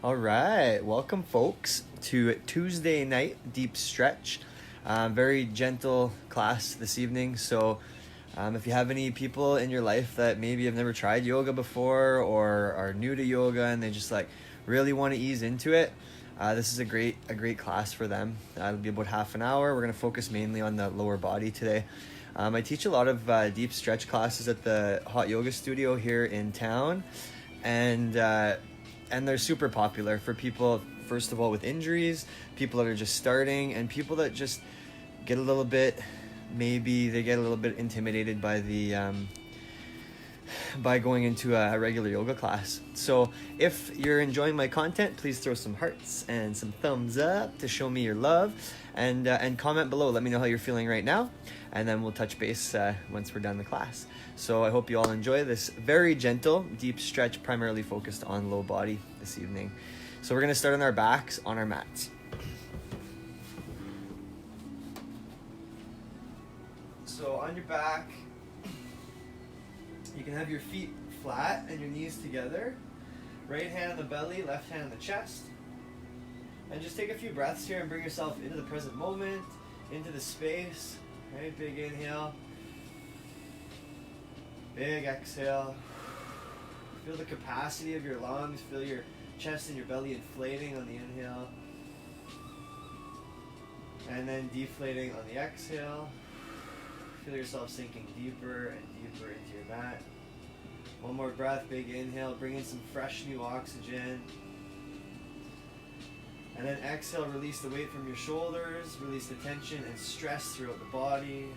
All right, welcome folks to Tuesday night deep stretch. Very gentle class this evening. So, if you have any people in your life that maybe have never tried yoga before or are new to yoga and they just like really want to ease into it, this is a great class for them. It'll be about half an hour. We're gonna focus mainly on the lower body today. I teach a lot of deep stretch classes at the hot yoga studio here in town, and they're super popular for people, first of all, with injuries, people that are just starting, and people that just get a little bit, maybe they get a little bit intimidated by the by going into a regular yoga class. So if you're enjoying my content, please throw some hearts and some thumbs up to show me your love, and comment below. Let me know how you're feeling right now, and then we'll touch base once we're done the class. So I hope you all enjoy this very gentle deep stretch, primarily focused on low body this evening. So we're going to start on our backs on our mats. So on your back, you can have your feet flat and your knees together. Right hand on the belly, left hand on the chest. And just take a few breaths here and bring yourself into the present moment, into the space. Right, big inhale. Big exhale. Feel the capacity of your lungs. Feel your chest and your belly inflating on the inhale. And then deflating on the exhale. Feel yourself sinking deeper and deeper into your mat. One more breath, big inhale. Bring in some fresh new oxygen. And then exhale, release the weight from your shoulders. Release the tension and stress throughout the body.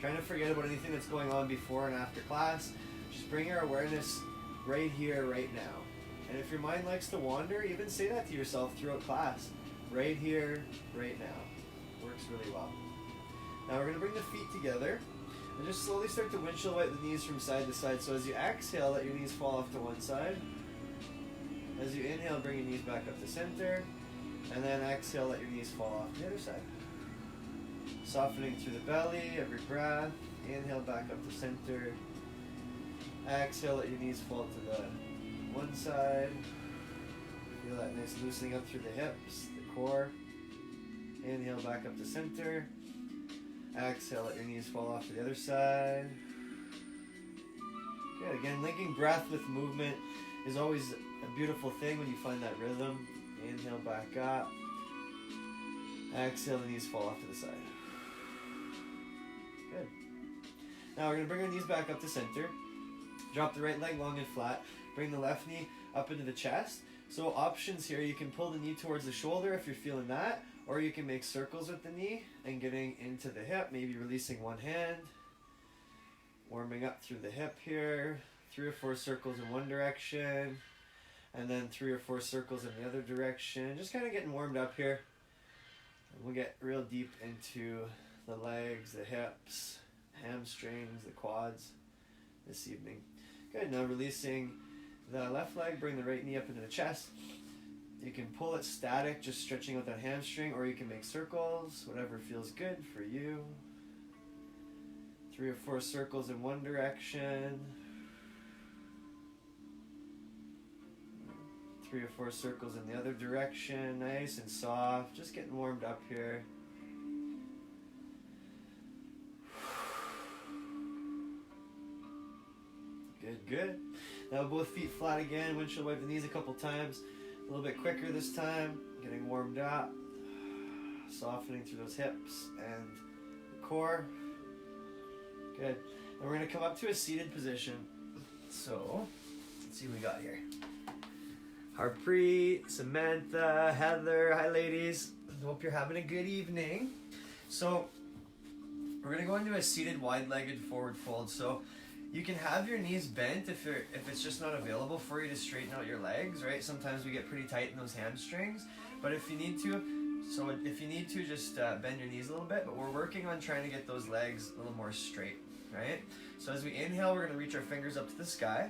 Trying to forget about anything that's going on before and after class. Just bring your awareness right here, right now. And if your mind likes to wander, even say that to yourself throughout class. Right here, right now. Works really well. Now we're going to bring the feet together and just slowly start to windshield wipe the knees from side to side. So as you exhale, let your knees fall off to one side. As you inhale, bring your knees back up to center. And then exhale, let your knees fall off to the other side. Softening through the belly, every breath. Inhale back up to center. Exhale, let your knees fall to the one side. Feel that nice loosening up through the hips, the core. Inhale back up to center. Exhale, let your knees fall off to the other side. Good. Again, linking breath with movement is always a beautiful thing when you find that rhythm. Inhale back up. Exhale, the knees fall off to the side. Good. Now we're going to bring our knees back up to center. Drop the right leg long and flat. Bring the left knee up into the chest. So options here, you can pull the knee towards the shoulder if you're feeling that, or you can make circles with the knee and getting into the hip, maybe releasing one hand. Warming up through the hip here. 3 or 4 circles in one direction, and then 3 or 4 circles in the other direction. Just kind of getting warmed up here. We'll get real deep into the legs, the hips, hamstrings, the quads this evening. Good. Now releasing the left leg, bring the right knee up into the chest. You can pull it static, just stretching out that hamstring, or you can make circles, whatever feels good for you. 3 or 4 circles in one direction. 3 or 4 circles in the other direction, nice and soft, just getting warmed up here. Good. Now both feet flat again, windshield wipe the knees a couple times, a little bit quicker this time, getting warmed up, softening through those hips and the core. Good. And we're going to come up to a seated position. So, let's see what we got here. Harpreet, Samantha, Heather, hi ladies. Hope you're having a good evening. So we're going to go into a seated wide-legged forward fold. So you can have your knees bent if it's just not available for you to straighten out your legs, right? Sometimes we get pretty tight in those hamstrings, but if you need to, just bend your knees a little bit, but we're working on trying to get those legs a little more straight, right? So as we inhale, we're going to reach our fingers up to the sky.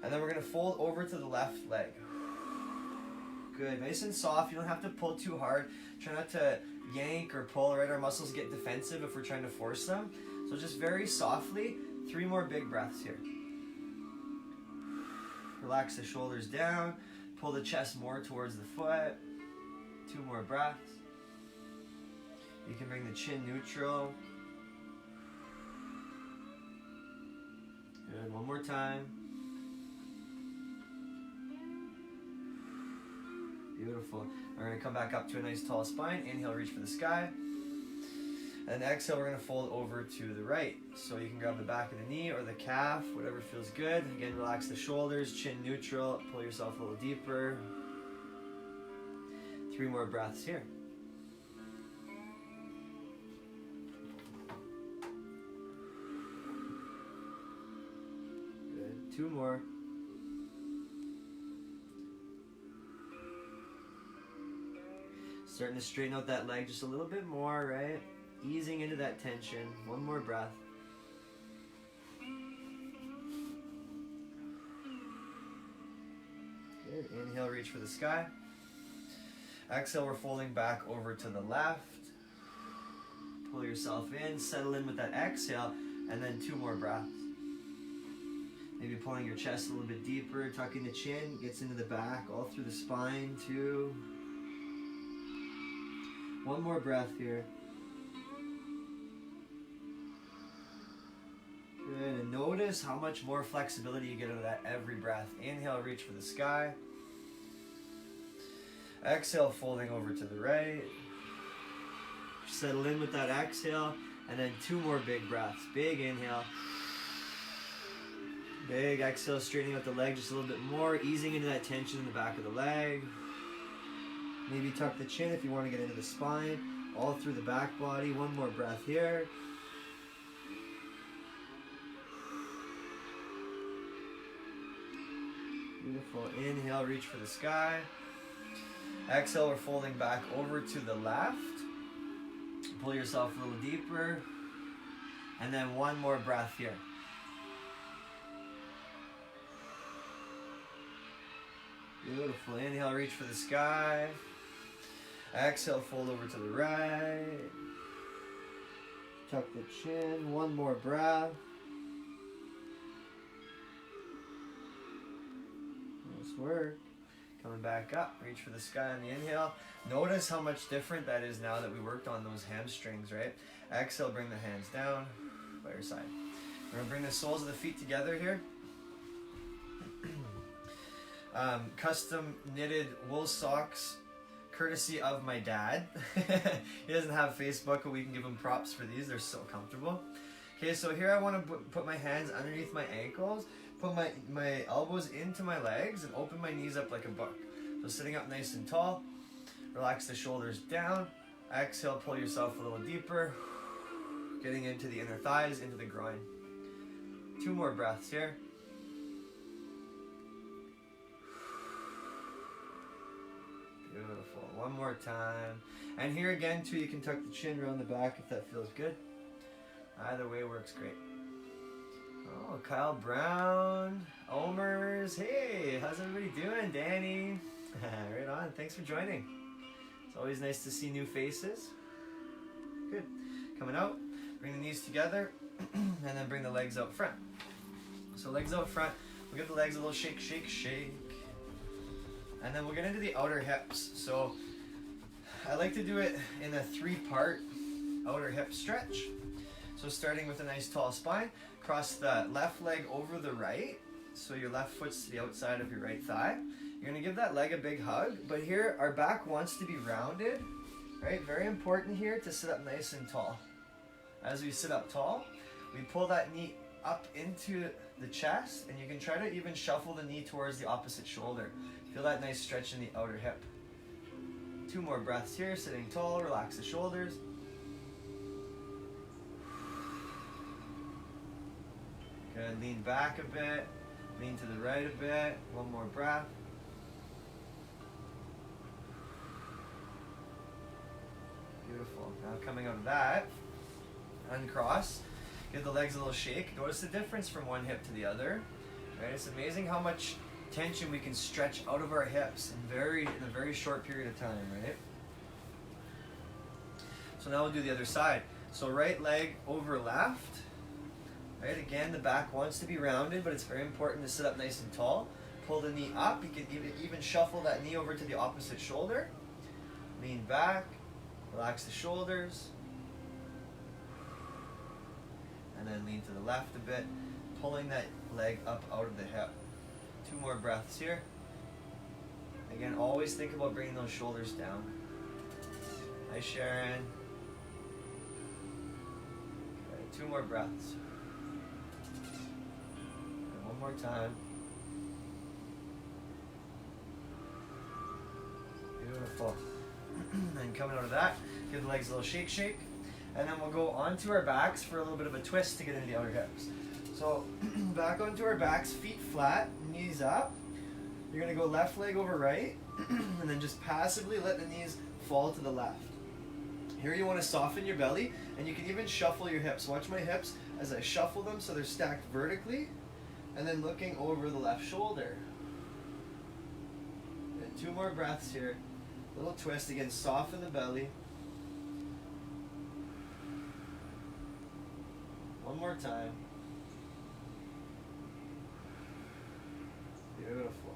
And then we're going to fold over to the left leg. Good, nice and soft. You don't have to pull too hard. Try not to yank or pull, right? Our muscles get defensive if we're trying to force them. So just very softly, 3 more big breaths here. Relax the shoulders down. Pull the chest more towards the foot. 2 more breaths. You can bring the chin neutral. Good, one more time. Beautiful. We're going to come back up to a nice tall spine. Inhale, reach for the sky. And exhale, we're going to fold over to the right. So you can grab the back of the knee or the calf, whatever feels good. Again, relax the shoulders, chin neutral. Pull yourself a little deeper. 3 more breaths here. Good. 2 more. Starting to straighten out that leg just a little bit more, right? Easing into that tension. 1 more breath. Good. Inhale, reach for the sky. Exhale, we're folding back over to the left. Pull yourself in, settle in with that exhale, and then 2 more breaths. Maybe pulling your chest a little bit deeper, tucking the chin, gets into the back, all through the spine, 2. 1 more breath here. Good, and notice how much more flexibility you get out of that every breath. Inhale, reach for the sky. Exhale, folding over to the right. Settle in with that exhale, and then 2 more big breaths. Big inhale. Big exhale, straightening out the leg just a little bit more, easing into that tension in the back of the leg. Maybe tuck the chin if you want to get into the spine, all through the back body. 1 more breath here. Beautiful. Inhale, reach for the sky. Exhale, we're folding back over to the left. Pull yourself a little deeper. And then 1 more breath here. Beautiful. Inhale, reach for the sky. Exhale, fold over to the right. Tuck the chin. 1 more breath. Nice work. Coming back up. Reach for the sky on the inhale. Notice how much different that is now that we worked on those hamstrings, right? Exhale, bring the hands down by your side. We're going to bring the soles of the feet together here. Custom knitted wool socks, courtesy of my dad. He doesn't have Facebook, but we can give him props for these. They're so comfortable. Okay, so here I want to put my hands underneath my ankles, put my elbows into my legs, and open my knees up like a book. So sitting up nice and tall, relax the shoulders down. Exhale, pull yourself a little deeper, getting into the inner thighs, into the groin. 2 more breaths here. Beautiful. 1 more time. And here again, too, you can tuck the chin around the back if that feels good. Either way works great. Oh, Kyle Brown, Omers. Hey, how's everybody doing? Danny. Right on. Thanks for joining. It's always nice to see new faces. Good. Coming out. Bring the knees together. And then bring the legs out front. So legs out front. We'll give the legs a little shake, shake, shake. And then we'll get into the outer hips. So I like to do it in a 3-part outer hip stretch. So starting with a nice tall spine, cross the left leg over the right. So your left foot's to the outside of your right thigh. You're gonna give that leg a big hug, but here our back wants to be rounded, right? Very important here to sit up nice and tall. As we sit up tall, we pull that knee up into the chest, and you can try to even shuffle the knee towards the opposite shoulder. Feel that nice stretch in the outer hip. 2 more breaths here, sitting tall, relax the shoulders. Good, lean back a bit, lean to the right a bit. 1 more breath. Beautiful. Now coming out of that, uncross. Give the legs a little shake. Notice the difference from one hip to the other. Right? It's amazing how much tension we can stretch out of our hips in a very short period of time, right? So now we'll do the other side. So right leg over left. Right? Again, the back wants to be rounded, but it's very important to sit up nice and tall. Pull the knee up. You can even shuffle that knee over to the opposite shoulder. Lean back. Relax the shoulders. And then lean to the left a bit. Pulling that leg up out of the hip. 2 more breaths here. Again, always think about bringing those shoulders down. Hi, Sharon. Okay, 2 more breaths. And 1 more time. Beautiful. And coming out of that, give the legs a little shake. And then we'll go onto our backs for a little bit of a twist to get into the outer hips. So back onto our backs, feet flat, knees up. You're going to go left leg over right, and then just passively let the knees fall to the left. Here you want to soften your belly, and you can even shuffle your hips. Watch my hips as I shuffle them so they're stacked vertically, and then looking over the left shoulder. And 2 more breaths here. Little twist, again, soften the belly. 1 more time. Beautiful.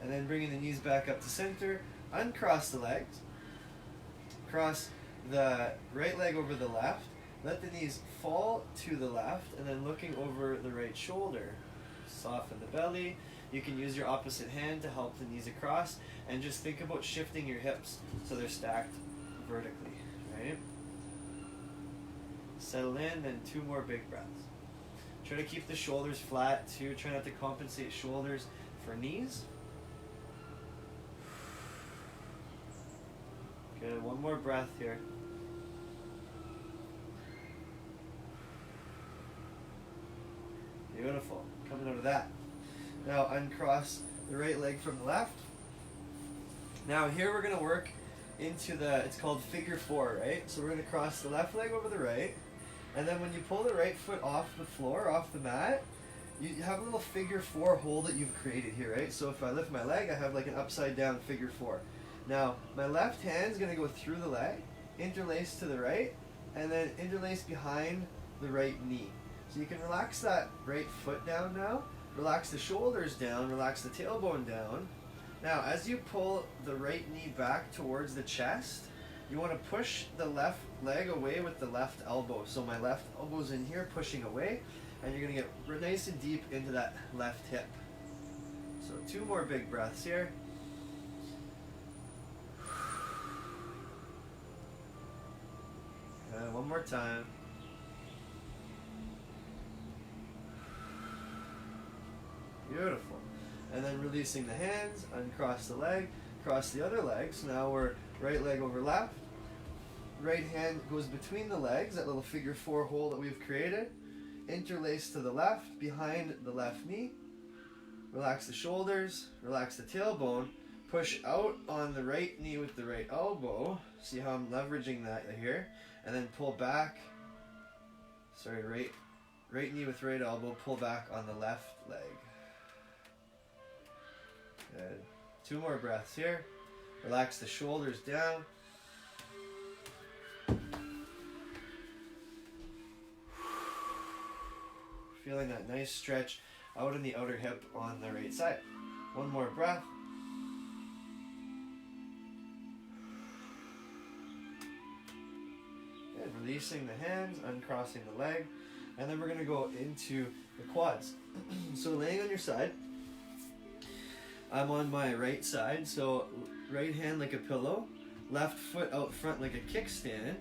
And then bringing the knees back up to center. Uncross the legs. Cross the right leg over the left. Let the knees fall to the left, and then looking over the right shoulder. Soften the belly. You can use your opposite hand to help the knees across, and just think about shifting your hips so they're stacked vertically, right? Settle in, then 2 more big breaths. Try to keep the shoulders flat too. Try not to compensate shoulders for knees. Good, 1 more breath here. Beautiful, coming out of that. Now uncross the right leg from the left. Now here we're gonna work into it's called figure 4, right? So we're gonna cross the left leg over the right, and then when you pull the right foot off the floor, off the mat, you have a little figure 4 hold that you've created here, right? So if I lift my leg, I have like an upside down figure 4. Now, my left hand's gonna go through the leg, interlace to the right, and then interlace behind the right knee. So you can relax that right foot down now, relax the shoulders down, relax the tailbone down. Now, as you pull the right knee back towards the chest, you wanna push the left leg away with the left elbow. So my left elbow's in here, pushing away, and you're gonna get nice and deep into that left hip. So 2 more big breaths here. And 1 more time. Beautiful. And then releasing the hands, uncross the leg, cross the other leg. So now we're right leg over left. Right hand goes between the legs, that little figure 4 hole that we've created. Interlace to the left, behind the left knee. Relax the shoulders, relax the tailbone. Push out on the right knee with the right elbow. See how I'm leveraging that here? And then pull back. Sorry, right knee with right elbow. Pull back on the left leg. Good. 2 more breaths here. Relax the shoulders down. Feeling that nice stretch out in the outer hip on the right side. 1 more breath. Good. Releasing the hands, uncrossing the leg, and then we're going to go into the quads. So laying on your side, I'm on my right side, so right hand like a pillow, left foot out front like a kickstand,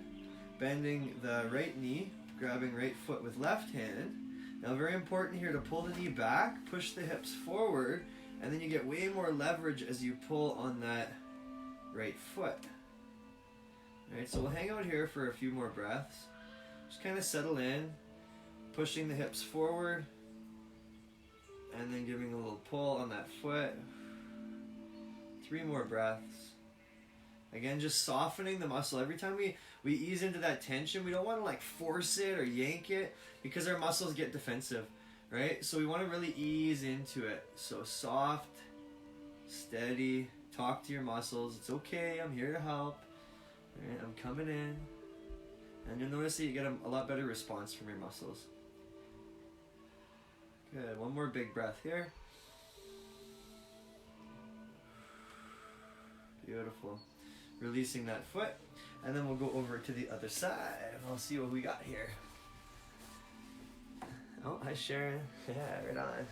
bending the right knee, grabbing right foot with left hand. Now very important here to pull the knee back, push the hips forward, and then you get way more leverage as you pull on that right foot. Alright, so we'll hang out here for a few more breaths. Just kind of settle in, pushing the hips forward, and then giving a little pull on that foot. 3 more breaths. Again, just softening the muscle. Every time we ease into that tension, we don't want to like force it or yank it because our muscles get defensive, right? So we want to really ease into it. So soft, steady, talk to your muscles. It's okay, I'm here to help. All right, I'm coming in. And you'll notice that you get a lot better response from your muscles. Good, 1 more big breath here. Beautiful. Releasing that foot, and then we'll go over to the other side and I'll see what we got here. Oh, hi Sharon. Yeah, right on.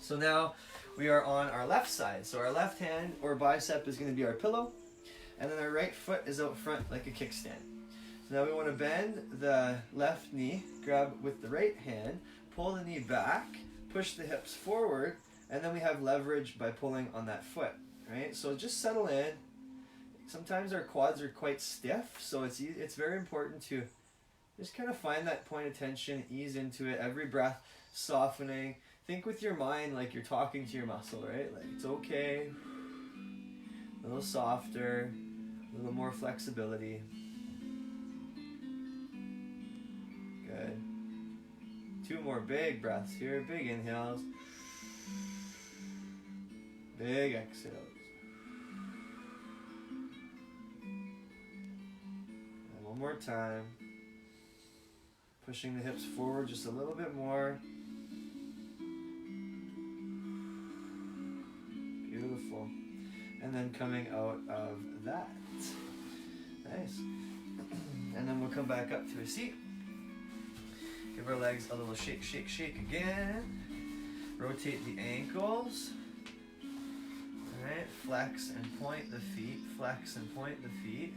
So now we are on our left side. So our left hand or bicep is going to be our pillow, and then our right foot is out front like a kickstand. So now we want to bend the left knee, grab with the right hand, pull the knee back, push the hips forward, and then we have leverage by pulling on that foot, right? So just settle in. Sometimes our quads are quite stiff, so it's very important to just kind of find that point of tension, ease into it, every breath softening. Think with your mind like you're talking to your muscle, right? Like, it's okay. A little softer, a little more flexibility. Good. 2 more big breaths here, big inhales. Big exhales. And one more time. Pushing the hips forward just a little bit more. Beautiful. And then coming out of that. Nice. And then we'll come back up to a seat. Give our legs a little shake, shake, shake again. Rotate the ankles. All right, flex and point the feet, flex and point the feet.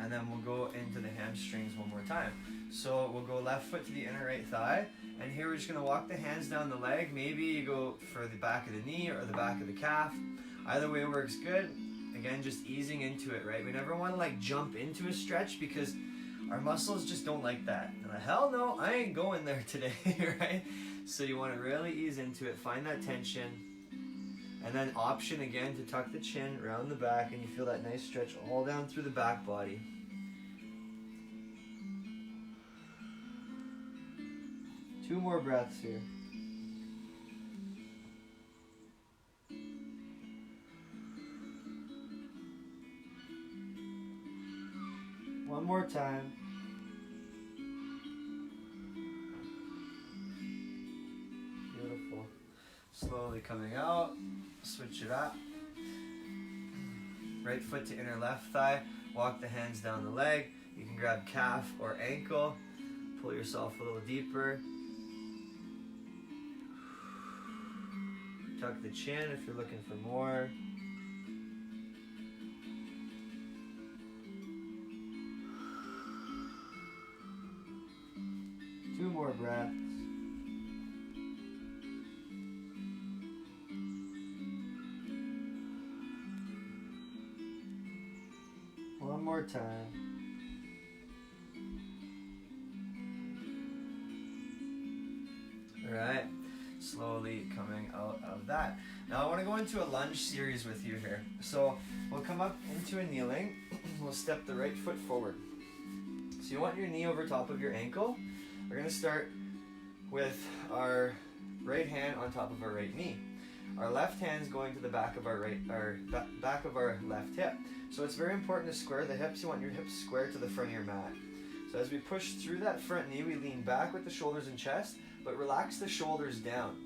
And then we'll go into the hamstrings one more time. So we'll go left foot to the inner right thigh. And here we're just gonna walk the hands down the leg. Maybe you go for the back of the knee or the back of the calf. Either way works good. Again, just easing into it, right? We never wanna like jump into a stretch because our muscles just don't like that. And hell no, I ain't going there today, right? So you wanna really ease into it, find that tension. And then option again to tuck the chin, round the back, and you feel that nice stretch all down through the back body. Two more breaths here. One more time. Beautiful. Slowly coming out. Switch it up. Right foot to inner left thigh. Walk the hands down the leg. You can grab calf or ankle. Pull yourself a little deeper. Tuck the chin if you're looking for more. Two more breaths. One more time. All right. Slowly coming out of that. Now I want to go into a lunge series with you here. So we'll come up into a kneeling. We'll step the right foot forward. So you want your knee over top of your ankle. We're going to start with our right hand on top of our right knee. Our left hand's going to the back of our back of our left hip. So it's very important to square the hips. You want your hips square to the front of your mat. So as we push through that front knee, we lean back with the shoulders and chest, but relax the shoulders down.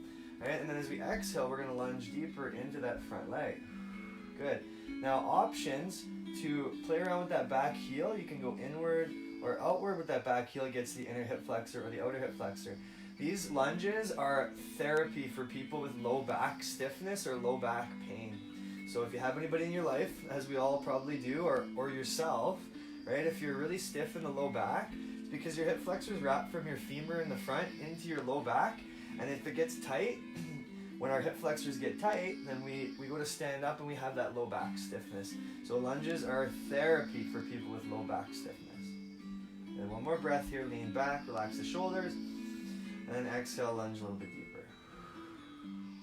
All right, and then as we exhale, we're going to lunge deeper into that front leg. Good. Now options to play around with that back heel. You can go inward or outward with that back heel, gets the inner hip flexor or the outer hip flexor. These lunges are therapy for people with low back stiffness or low back pain. So if you have anybody in your life, as we all probably do, or yourself, right? If you're really stiff in the low back, it's because your hip flexors wrap from your femur in the front into your low back. And if it gets tight, when our hip flexors get tight, then we go to stand up and we have that low back stiffness. So lunges are therapy for people with low back stiffness. And one more breath here, lean back, relax the shoulders, and then exhale, lunge a little bit deeper.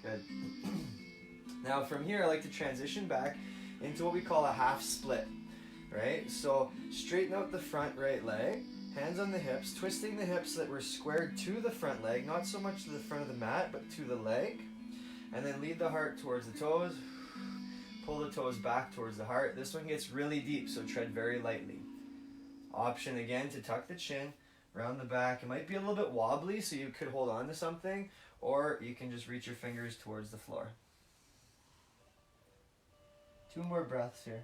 Good. Now from here, I like to transition back into what we call a half split, right? So straighten out the front right leg, hands on the hips, twisting the hips so that we're squared to the front leg, not so much to the front of the mat, but to the leg. And then lead the heart towards the toes, pull the toes back towards the heart. This one gets really deep, so tread very lightly. Option again to tuck the chin, round the back. It might be a little bit wobbly, so you could hold on to something, or you can just reach your fingers towards the floor. 2 more breaths here.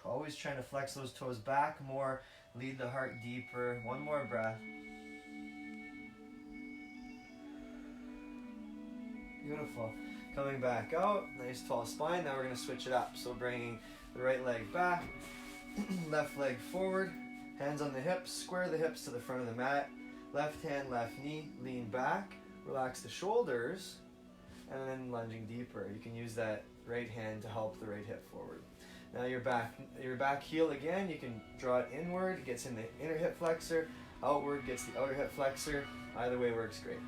Always trying to flex those toes back more, lead the heart deeper. 1 more breath. Beautiful. Coming back out, nice tall spine. Now we're going to switch it up. So bringing the right leg back, left leg forward, hands on the hips, square the hips to the front of the mat. Left hand, left knee, lean back, relax the shoulders, and then lunging deeper. You can use that right hand to help the right hip forward. Now your back heel again, you can draw it inward, gets in the inner hip flexor, outward gets the outer hip flexor. Either way works great.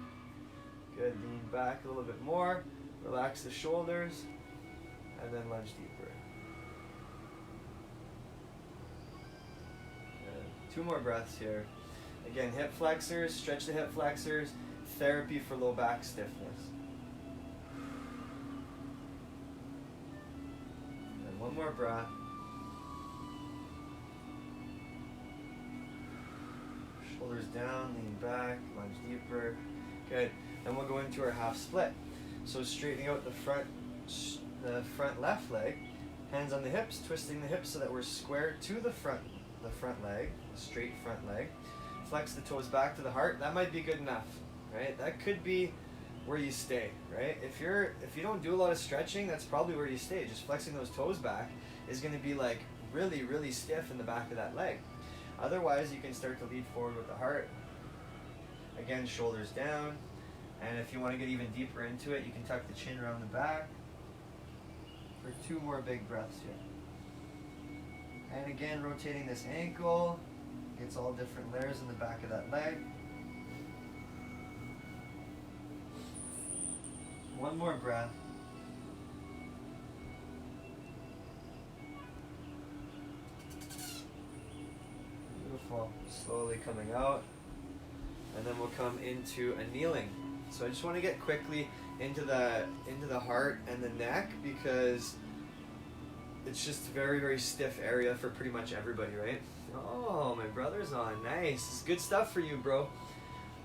Good, lean back a little bit more, relax the shoulders, and then lunge deeper. Good. 2 more breaths here. Again, hip flexors, stretch the hip flexors, therapy for low back stiffness. And 1 more breath. Shoulders down, lean back, lunge deeper. Good. Then we'll go into our half split. So straightening out the front left leg, hands on the hips, twisting the hips so that we're square to the front leg, straight front leg. Flex the toes back to the heart. That might be good enough, right? That could be where you stay, right? If you don't do a lot of stretching, that's probably where you stay. Just flexing those toes back is going to be like really, really stiff in the back of that leg. Otherwise, you can start to lead forward with the heart. Again, shoulders down. And if you want to get even deeper into it, you can tuck the chin around the back for 2 more big breaths here. And again, rotating this ankle. Gets all different layers in the back of that leg. 1 more breath. Beautiful. Slowly coming out. And then we'll come into a kneeling. So I just want to get quickly into the heart and the neck because it's just a very, very stiff area for pretty much everybody, right? Oh, my brother's on. Nice. It's good stuff for you, bro.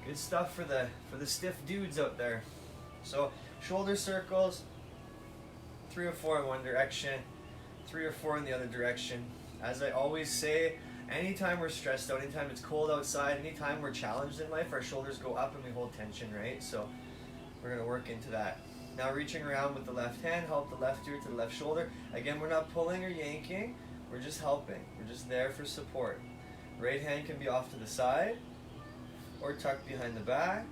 Good stuff for the stiff dudes out there. So shoulder circles, 3 or 4 in one direction, 3 or 4 in the other direction. As I always say, anytime we're stressed out, anytime it's cold outside, anytime we're challenged in life, our shoulders go up and we hold tension, right? So we're going to work into that. Now reaching around with the left hand, help the left ear to the left shoulder. Again, we're not pulling or yanking, we're just helping. We're just there for support. Right hand can be off to the side or tucked behind the back,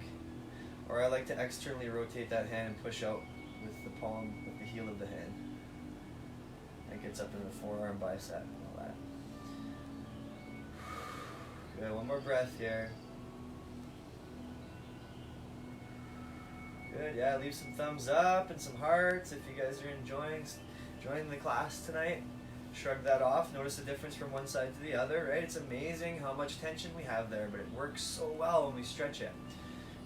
or I like to externally rotate that hand and push out with the palm, with the heel of the hand. That gets up into the forearm, bicep, and all that. Good, 1 more breath here. Good, yeah, leave some thumbs up and some hearts if you guys are enjoying the class tonight. Shrug that off. Notice the difference from one side to the other, right? It's amazing how much tension we have there, but it works so well when we stretch it.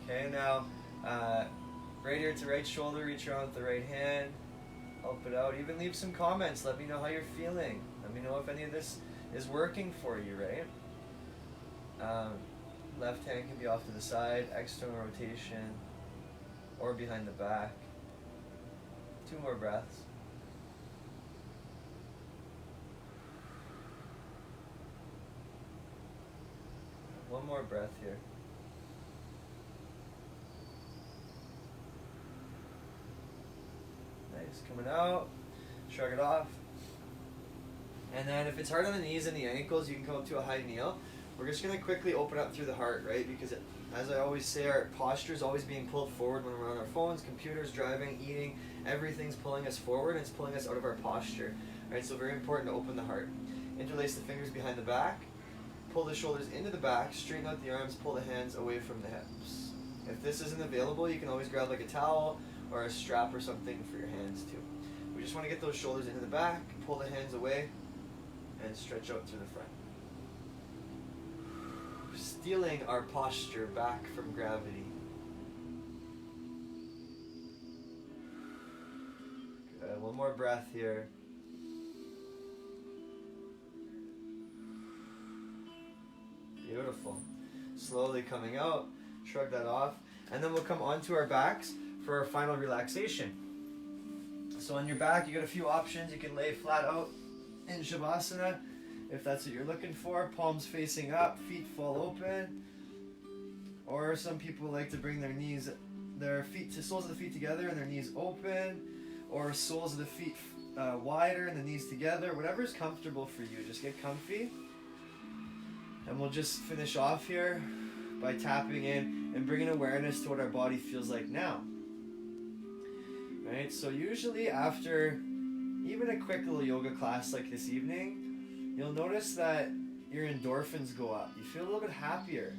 Okay, now, right ear to right shoulder, reach around with the right hand. Help it out. Even leave some comments. Let me know how you're feeling. Let me know if any of this is working for you, right? Left hand can be off to the side, external rotation, or behind the back. 2 more breaths. One more breath here. Nice, coming out, shrug it off. And then if it's hard on the knees and the ankles, you can come up to a high kneel. We're just going to quickly open up through the heart, right? Because as I always say, our posture is always being pulled forward when we're on our phones, computers, driving, eating. Everything's pulling us forward and it's pulling us out of our posture. Right? So very important to open the heart. Interlace the fingers behind the back. Pull the shoulders into the back, straighten out the arms, pull the hands away from the hips. If this isn't available, you can always grab like a towel or a strap or something for your hands too. We just want to get those shoulders into the back, pull the hands away, and stretch out through the front. Stealing our posture back from gravity. Good. 1 more breath here. Beautiful. Slowly coming out, shrug that off, and then we'll come onto our backs for our final relaxation. So on your back, you got a few options. You can lay flat out in Shavasana if that's what you're looking for. Palms facing up, feet fall open. Or some people like to bring their soles of the feet together and their knees open. Or soles of the feet wider and the knees together. Whatever's comfortable for you, just get comfy. And we'll just finish off here by tapping in and bringing awareness to what our body feels like now. Right? So usually after even a quick little yoga class like this evening, you'll notice that your endorphins go up. You feel a little bit happier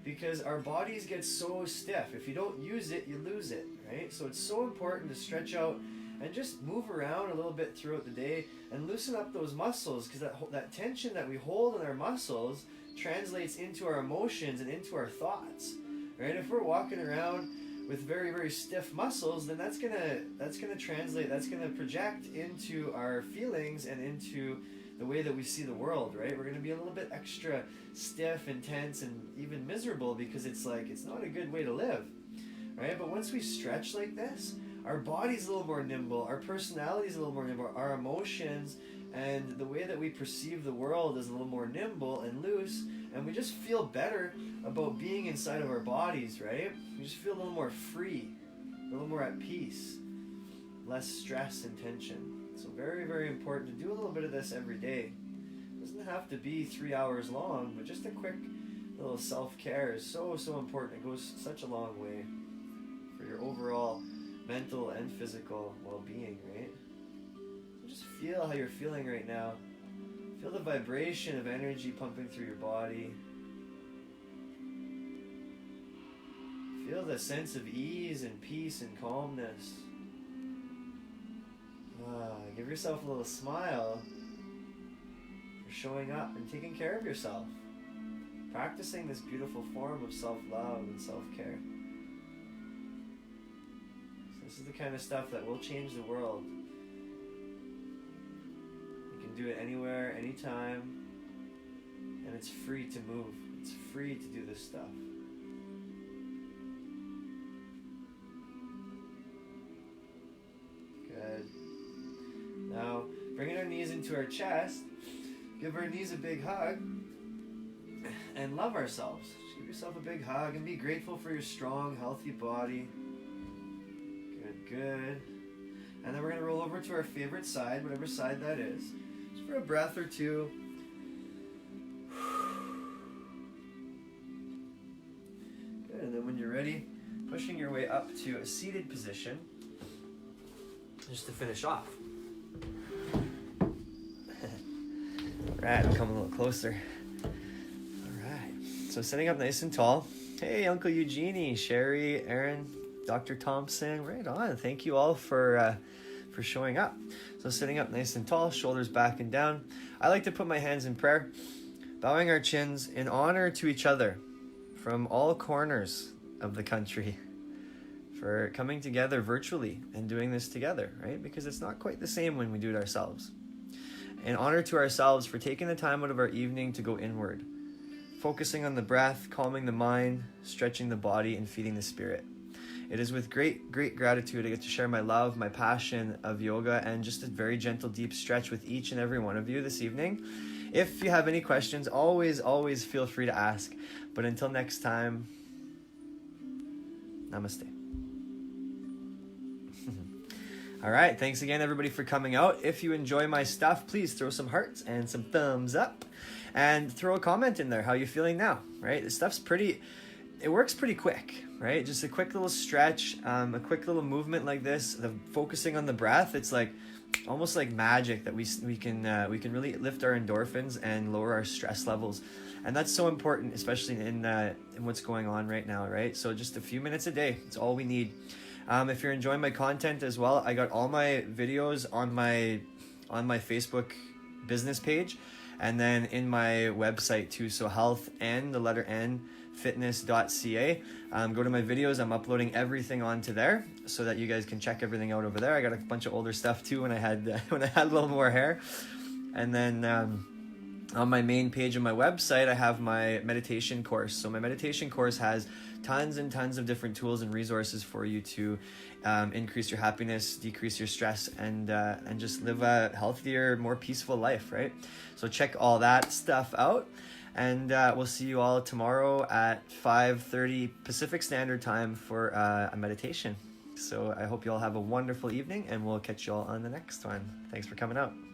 because our bodies get so stiff. If you don't use it, you lose it, right? So it's so important to stretch out and just move around a little bit throughout the day and loosen up those muscles, because that tension that we hold in our muscles translates into our emotions and into our thoughts, right? If we're walking around with very, very stiff muscles, then that's gonna translate, that's gonna project into our feelings and into the way that we see the world, right? We're gonna be a little bit extra stiff and tense and even miserable, because it's not a good way to live, right? But once we stretch like this, our body's a little more nimble, our personality's a little more nimble, our emotions and the way that we perceive the world is a little more nimble and loose, and we just feel better about being inside of our bodies, right? We just feel a little more free, a little more at peace, less stress and tension. So very, very important to do a little bit of this every day. It doesn't have to be 3 hours long, but just a quick little self-care is so, so important. It goes such a long way for your overall mental and physical well-being, right? So just feel how you're feeling right now. Feel the vibration of energy pumping through your body. Feel the sense of ease and peace and calmness. Give yourself a little smile for showing up and taking care of yourself. Practicing this beautiful form of self-love and self-care. This is the kind of stuff that will change the world. You can do it anywhere, anytime, and it's free to move. It's free to do this stuff. Good. Now, bringing our knees into our chest, give our knees a big hug, and love ourselves. Just give yourself a big hug and be grateful for your strong, healthy body. Good. And then we're going to roll over to our favorite side, whatever side that is, just for a breath or two. Good. And then when you're ready, pushing your way up to a seated position, just to finish off. Alright, I'll come a little closer. Alright, so sitting up nice and tall. Hey, Uncle Eugenie, Sherry, Aaron, Dr. Thompson, right on. Thank you all for showing up. So sitting up nice and tall, shoulders back and down. I like to put my hands in prayer, bowing our chins in honor to each other from all corners of the country for coming together virtually and doing this together, right? Because it's not quite the same when we do it ourselves. In honor to ourselves for taking the time out of our evening to go inward, focusing on the breath, calming the mind, stretching the body, and feeding the spirit. It is with great, great gratitude I get to share my love, my passion of yoga, and just a very gentle, deep stretch with each and every one of you this evening. If you have any questions, always, always feel free to ask. But until next time, namaste. All right, thanks again, everybody, for coming out. If you enjoy my stuff, please throw some hearts and some thumbs up, and throw a comment in there. How you feeling now, right? This stuff's it works pretty quick, right? Just a quick little stretch, a quick little movement like this, focusing on the breath. It's like almost like magic that we can really lift our endorphins and lower our stress levels, and that's so important, especially in what's going on right now, right? So just a few minutes a day, it's all we need. If you're enjoying my content as well, I got all my videos on my Facebook business page, and then in my website too. So health and the letter N fitness.ca. Go to my videos. I'm uploading everything onto there so that you guys can check everything out over there. I got a bunch of older stuff too when I had a little more hair, and then on my main page of my website, I have my meditation course. So my meditation course has tons and tons of different tools and resources for you to increase your happiness, decrease your stress, and just live a healthier, more peaceful life, right? So check all that stuff out. And we'll see you all tomorrow at 5:30 Pacific Standard Time for a meditation. So I hope you all have a wonderful evening, and we'll catch you all on the next one. Thanks for coming out.